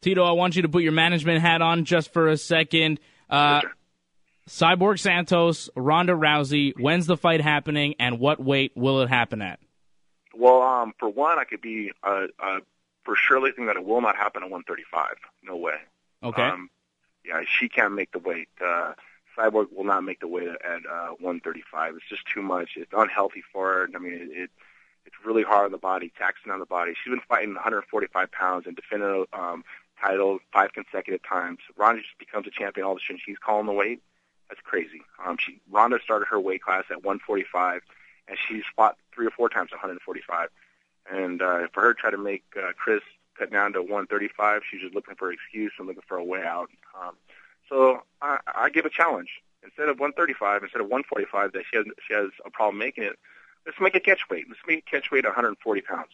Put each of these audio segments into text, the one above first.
Tito, I want you to put your management hat on just for a second. Cyborg Santos, Ronda Rousey, when's the fight happening, and what weight will it happen at? Well, for one, I could be for surely think that it will not happen at 135. No way. Okay. Yeah, she can't make the weight. Cyborg will not make the weight at 135. It's just too much. It's unhealthy for her. I mean, it's really hard on the body, taxing on the body. She's been fighting 145 pounds and defending title 5 consecutive times. Ronda just becomes a champion all of a sudden. She's calling the weight. That's crazy. Ronda started her weight class at 145, and she's fought 3 or 4 times at 145. And for her to try to make Chris cut down to 135, she's just looking for an excuse and looking for a way out. So I give a challenge. Instead of 135, instead of 145 that she has a problem making it, let's make it catch weight. Let's make it catch weight at 140 pounds.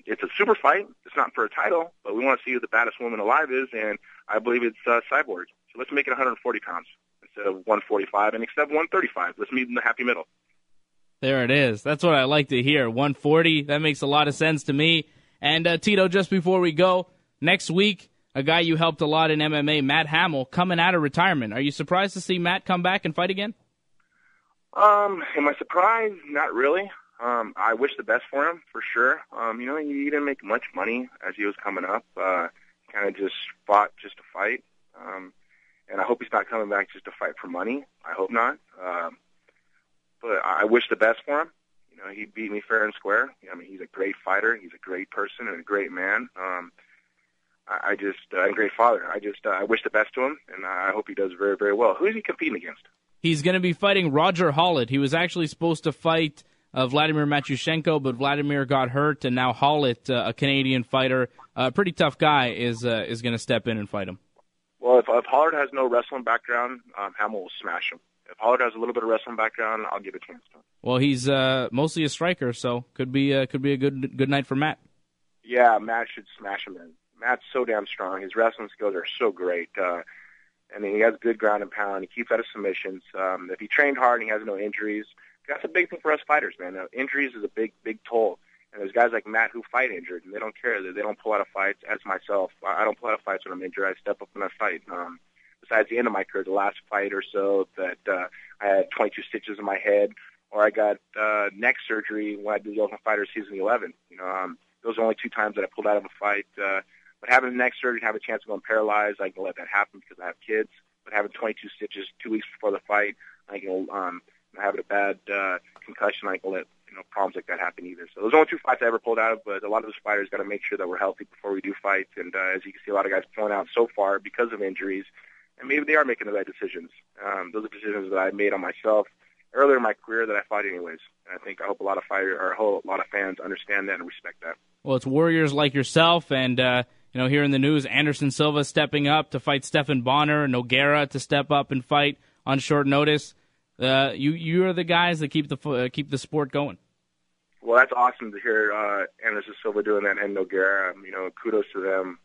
It's a super fight. It's not for a title, but we want to see who the baddest woman alive is, and I believe it's Cyborg. So let's make it 140 pounds instead of 145, and instead of 135, let's meet in the happy middle. There it is. That's what I like to hear. 140, that makes a lot of sense to me. And Tito, just before we go, next week, a guy you helped a lot in MMA, Matt Hamill, coming out of retirement. Are you surprised to see Matt come back and fight again? Am I surprised? Not really. I wish the best for him, for sure. He didn't make much money as he was coming up. Kind of just fought just to fight. And I hope he's not coming back just to fight for money. I hope not. But I wish the best for him. He beat me fair and square. I mean, he's a great fighter. He's a great person and a great man. And a great father. I wish the best to him, and I hope he does very, very well. Who is he competing against? He's going to be fighting Roger Hollett. He was actually supposed to fight Vladimir Matyushenko, but Vladimir got hurt, and now Hollett, a Canadian fighter, a pretty tough guy, is going to step in and fight him. Well, if Hollett has no wrestling background, Hamill will smash him. If Hollett has a little bit of wrestling background, I'll give a chance to him. Well, he's mostly a striker, so could be a good night for Matt. Yeah, Matt should smash him in. Matt's so damn strong. His wrestling skills are so great. He has good ground and pound. He keeps out of submissions. If he trained hard and he has no injuries, that's a big thing for us fighters, man. Injuries is a big, big toll. And there's guys like Matt who fight injured, and they don't care. They don't pull out of fights. As myself, I don't pull out of fights when I'm injured. I step up and I fight. Besides the end of my career, the last fight or so that I had 22 stitches in my head, or I got neck surgery when I did the Ultimate Fighter Season 11. Those are only 2 times that I pulled out of a fight. But having the neck surgery and have a chance of going paralyzed, I can let that happen because I have kids. But having 22 stitches 2 weeks before the fight, I can having a bad concussion, I can let problems like that happen either. So those are only 2 fights I ever pulled out of, but a lot of those fighters got to make sure that we're healthy before we do fight. And as you can see, a lot of guys pulling out so far because of injuries, and maybe they are making the right decisions. Those are decisions that I made on myself earlier in my career that I fought anyways. And I hope a lot of fans understand that and respect that. Well, it's warriors like yourself, and here in the news, Anderson Silva stepping up to fight Stephan Bonner, Nogueira to step up and fight on short notice. You are the guys that keep the sport going. Well, that's awesome to hear Anderson Silva doing that, and Nogueira. Kudos to them.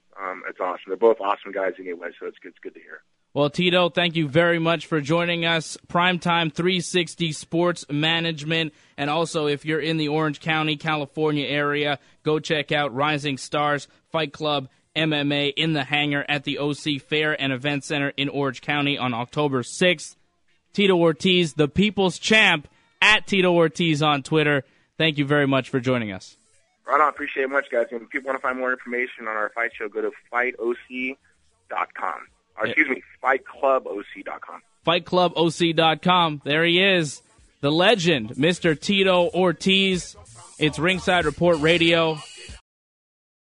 It's awesome. They're both awesome guys anyway, so it's good to hear. Well, Tito, thank you very much for joining us. Primetime 360 Sports Management. And also, if you're in the Orange County, California area, go check out Rising Stars Fight Club MMA in the hangar at the OC Fair and Event Center in Orange County on October 6th. Tito Ortiz, the people's champ, at Tito Ortiz on Twitter. Thank you very much for joining us. Right on. Appreciate it much, guys. And if people want to find more information on our fight show, go to fightoc.com. FightClubOC.com. FightClubOC.com. There he is, the legend, Mr. Tito Ortiz. It's Ringside Report Radio.